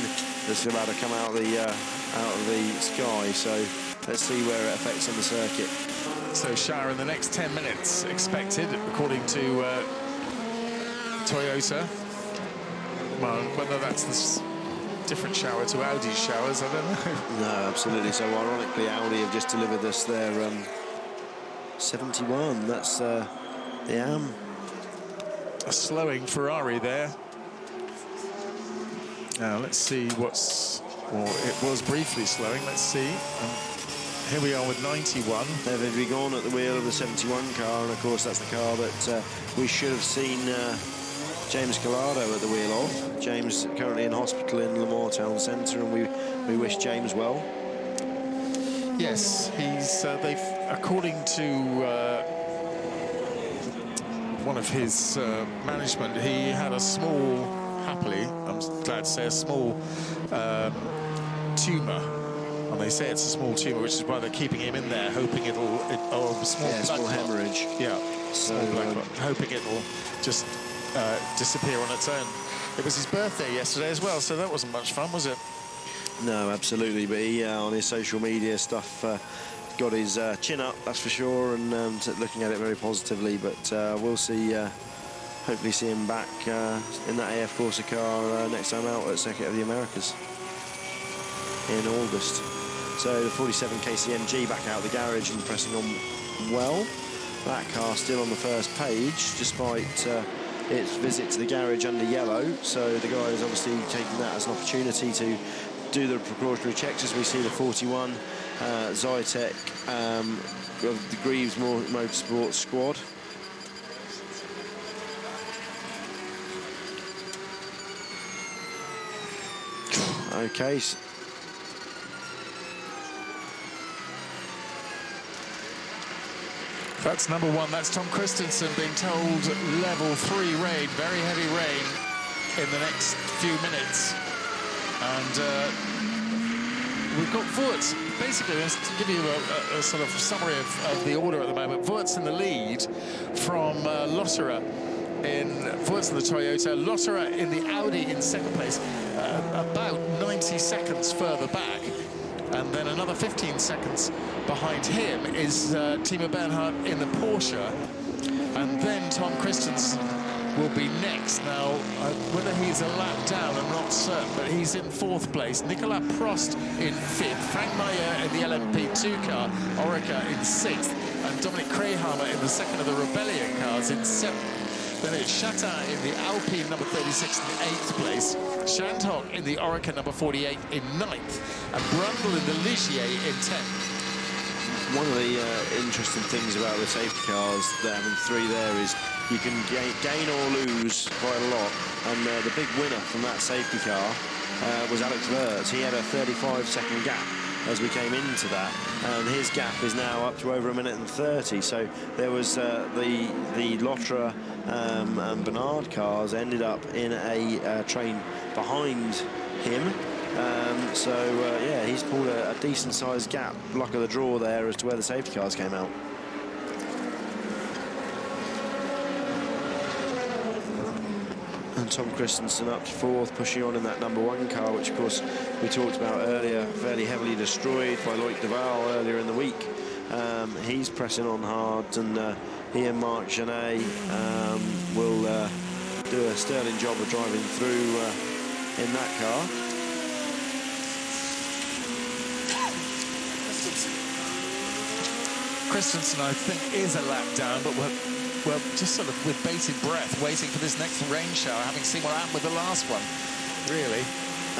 that's about to come out of the sky. So let's see where it affects on the circuit. So shower in the next 10 minutes expected, according to Toyota. Well, whether that's the different shower to Audi's showers, I don't know. No, absolutely. So ironically, Audi have just delivered us their 71. That's the AM. A slowing Ferrari there. Now let's see it was briefly slowing. Let's see. Here we are with 91. David Rigon at the wheel of the 71 car, and of course that's the car that we should have seen James Collado at the wheel of. James currently in hospital in Le Mans Town Centre, and we wish James well. Yes, he's. They've, according to one of his management, he had a small, happily, I'm glad to say, a small tumour. And they say it's a small tumour, which is why they're keeping him in there, hoping a small hemorrhage. Yeah, small blood clot, hoping it'll just disappear on its own. It was his birthday yesterday as well, so that wasn't much fun, was it? No, absolutely. But he, on his social media stuff, got his chin up, that's for sure, and looking at it very positively. But we'll see, hopefully see him back in that AF Corsa car next time out at Circuit of the Americas in August. So the 47 KCMG back out of the garage and pressing on well. That car still on the first page, despite its visit to the garage under yellow. So the guy is obviously taking that as an opportunity to do the precautionary checks, as we see the 41 Zytek of the Greaves Motorsport squad. Okay. That's number 1. That's Tom Christensen being told level 3 rain, very heavy rain in the next few minutes. And we've got Voort. Basically, let's give you a sort of summary of the order at the moment. Voort's in the lead from Lotterer. Voort's in the Toyota, Lotterer in the Audi in second place, about 90 seconds further back. And then another 15 seconds behind him is Timo Bernhard in the Porsche. And then Tom Christensen will be next. Now, whether he's a lap down, I'm not certain, but he's in 4th place. Nicolas Prost in 5th. Frank Meyer in the LMP2 car. Orica in 6th. And Dominic Krahammer in the second of the Rebellion cars in 7th. Then it's Chatin in the Alpine number 36 in 8th place. Shandhog in the Orica number 48 in 9th. And Brundle in the Ligier in 10th. One of the interesting things about the safety cars, having 3 there, is you can gain or lose quite a lot. And the big winner from that safety car was Alex Wirtz. He had a 35-second gap as we came into that, and his gap is now up to over 1 minute and 30. So there was the Lotterer and Bernard cars ended up in a train behind him. Yeah, he's pulled a decent-sized gap. Luck of the draw there as to where the safety cars came out. And Tom Christensen up to 4th, pushing on in that number 1 car, which of course we talked about earlier, fairly heavily destroyed by Loic Duval earlier in the week. He's pressing on hard, and he and Marc Genet will do a sterling job of driving through in that car. Christensen, I think, is a lap down, but we're just sort of with bated breath, waiting for this next rain shower, having seen what happened with the last one, really.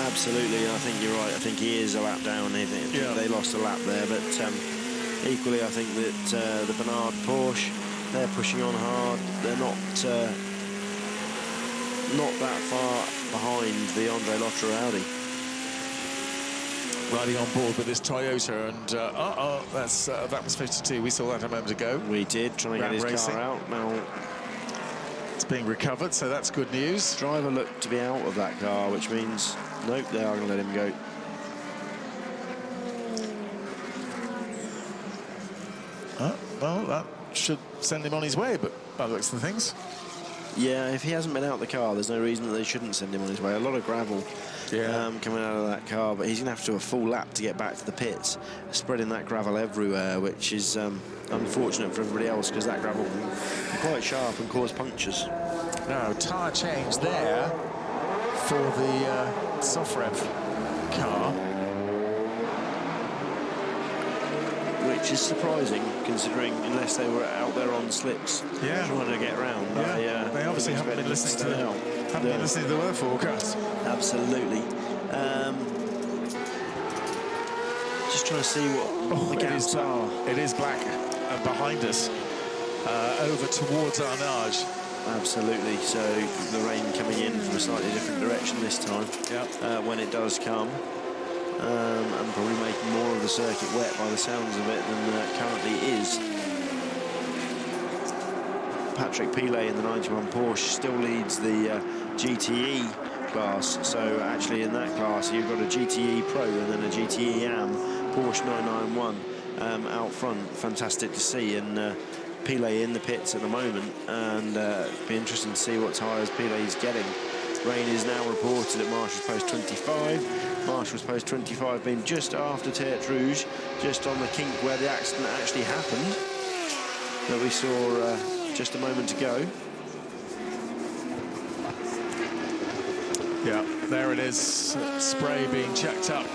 Absolutely, I think you're right. I think he is a lap down. They lost a lap there, but equally, I think that the Bernard Porsche, they're pushing on hard. They're not that far behind the Andre Lotterer Audi. Riding on board with this Toyota, and that was 52. We saw that a moment ago. We did, trying to get his car out. Now it's being recovered, so that's good news. Driver looked to be out of that car, which means nope, they are going to let him go. Well, that should send him on his way, but by the looks of things. Yeah, if he hasn't been out of the car, there's no reason that they shouldn't send him on his way. A lot of gravel coming out of that car, but he's going to have to do a full lap to get back to the pits, spreading that gravel everywhere, which is unfortunate for everybody else, because that gravel can be quite sharp and cause punctures. Now, tyre change there for the Sofrev car. Which is surprising, considering unless they were out there on slicks trying to get around. Yeah, they obviously haven't been listening to the weather forecast. Absolutely. Just trying to see what the gaps are. It is black behind us, over towards Arnage. Absolutely. So the rain coming in from a slightly different direction this time. When it does come. And probably making more of the circuit wet by the sounds of it than currently is. Patrick Pilet in the 91 Porsche still leads the GTE class. So actually in that class you've got a GTE Pro and then a GTE AM Porsche 991 out front. Fantastic to see. And Pilet in the pits at the moment, and it'll be interesting to see what tyres Pilet's getting. Rain is now reported at Marshalls Post 25. Marshalls Post 25 being just after Tertre Rouge, just on the kink where the accident actually happened that we saw just a moment ago. Yeah, there it is, spray being checked up.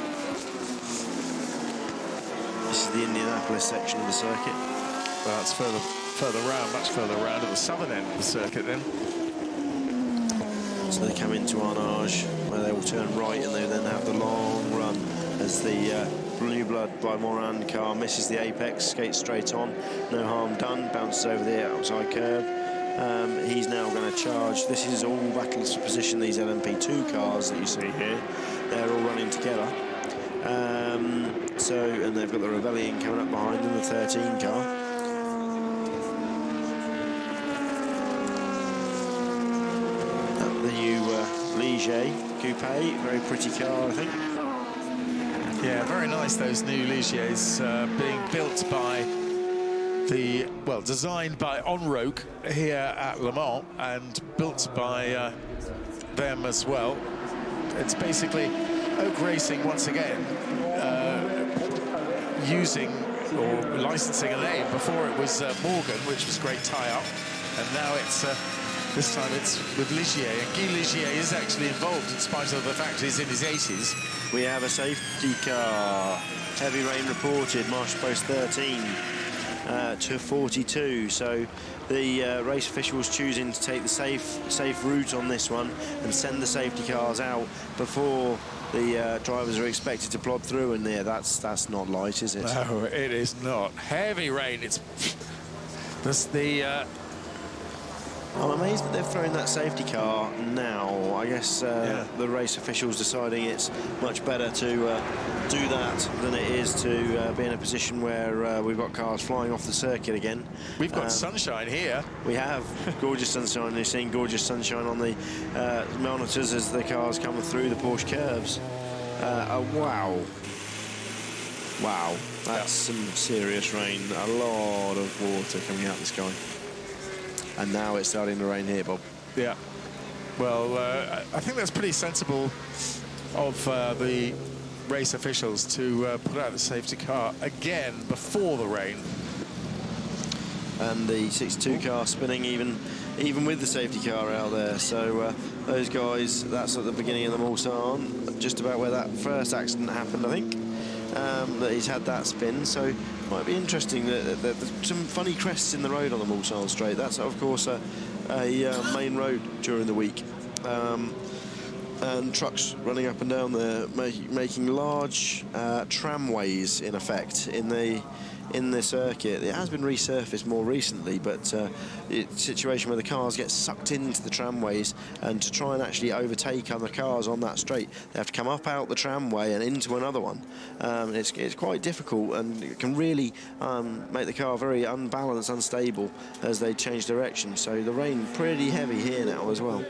This is the Indianapolis section of the circuit. Well, it's further round, much further round at the southern end of the circuit then. So they come into Arnage, where they will turn right, and they then have the long run as the Blue Blood by Moran car misses the apex, skates straight on, no harm done, bounces over the outside curb. He's now going to charge. This is all battles for position, these LMP2 cars that you see here. they're all running together. And they've got the Rebellion coming up behind them, the 13 car. The new Ligier Coupe, very pretty car, I think. Yeah, very nice, those new Ligiers being built by designed by Onroque here at Le Mans and built by them as well. It's basically Oak Racing once again using or licensing a name. Before it was Morgan, which was a great tie-up, and now it's this time it's with Ligier, and Guy Ligier is actually involved in spite of the fact he's in his 80s. We have a safety car. Heavy rain reported, marshal post 13 to 42. So the race officials choosing to take the safe route on this one and send the safety cars out before the drivers are expected to plod through in there. That's not light, is it? No, it is not. Heavy rain. It's I'm amazed that they've thrown that safety car now. I guess the race officials deciding it's much better to do that than it is to be in a position where we've got cars flying off the circuit again. We've got sunshine here. We have gorgeous sunshine. You're seeing gorgeous sunshine on the monitors as the cars come through the Porsche curves. Wow. Wow, that's some serious rain. A lot of water coming out of the sky. And now it's starting to rain here, Bob. Yeah. Well, I think that's pretty sensible of the race officials to put out the safety car again before the rain. And the 62 car spinning even with the safety car out there. So those guys, that's at the beginning of the Mulsanne, just about where that first accident happened, I think. That he's had that spin, so might be interesting. There's some funny crests in the road on the Mulsanne Straight. That's of course a main road during the week, and trucks running up and down there making large tramways in effect in the circuit. It has been resurfaced more recently, but it's a situation where the cars get sucked into the tramways, and to try and actually overtake other cars on that straight, they have to come up out the tramway and into another one. It's quite difficult, and it can really make the car very unbalanced, unstable as they change direction. So the rain pretty heavy here now as well.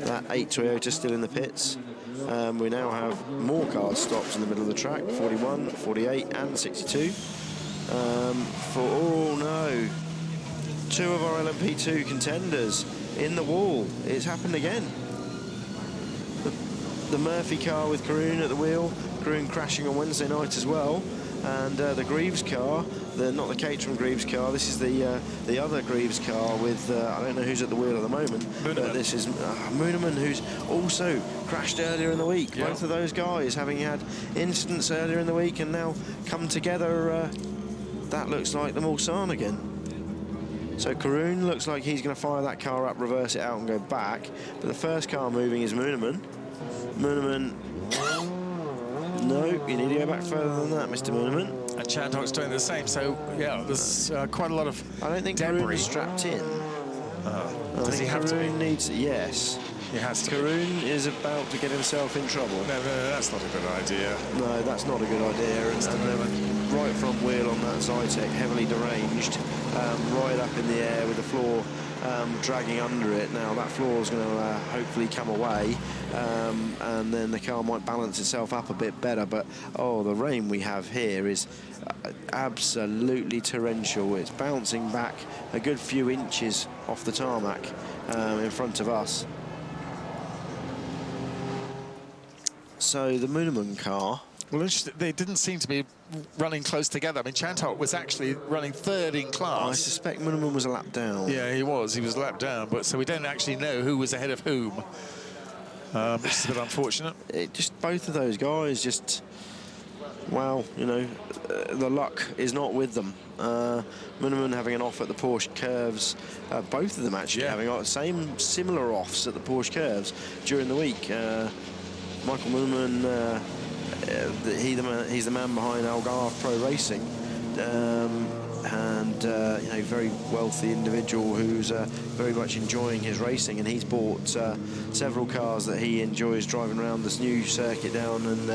That 8 Toyota still in the pits. We now have more cars stopped in the middle of the track, 41, 48 and 62. Oh no, 2 of our LMP2 contenders in the wall. It's happened again. The Murphy car with Karun at the wheel, Karun crashing on Wednesday night as well, and the Greaves car, not the Caterham Greaves car, this is the other Greaves car with, I don't know who's at the wheel at the moment, but this is Mooneman, who's also crashed earlier in the week. Yep. Both of those guys having had incidents earlier in the week and now come together. That looks like the Mulsanne again. So Karun looks like he's going to fire that car up, reverse it out and go back, but the first car moving is Mooneman. Mooneman, no, you need to go back further than that, Mr. Mooneman. And Chandhok's doing the same, so yeah, there's quite a lot of I don't think debris. Karun is strapped in. Does he have Karun to be? needs, yes. He has to. Karun is about to get himself in trouble. No, that's not a good idea. No, that's not a good idea. And right front wheel on that Zytek, heavily deranged, right up in the air with the floor dragging under it. Now that floor is going to hopefully come away, and then the car might balance itself up a bit better. But oh, the rain we have here is absolutely torrential. It's bouncing back a good few inches off the tarmac in front of us. So the Mooneman car. Well, they didn't seem to be running close together. I mean, Chandhok was actually running 3rd in class. I suspect Mooneman was a lap down. Yeah, he was. He was a lap down, but so we don't actually know who was ahead of whom, which is a bit unfortunate. Just both of those guys, just wow, you know, the luck is not with them. Mooneman having an off at the Porsche curves. Both of them actually having similar offs at the Porsche curves during the week. Michael Mooneman, he's the man behind Algarve Pro Racing. and you know, very wealthy individual who's very much enjoying his racing, and he's bought several cars that he enjoys driving around this new circuit down in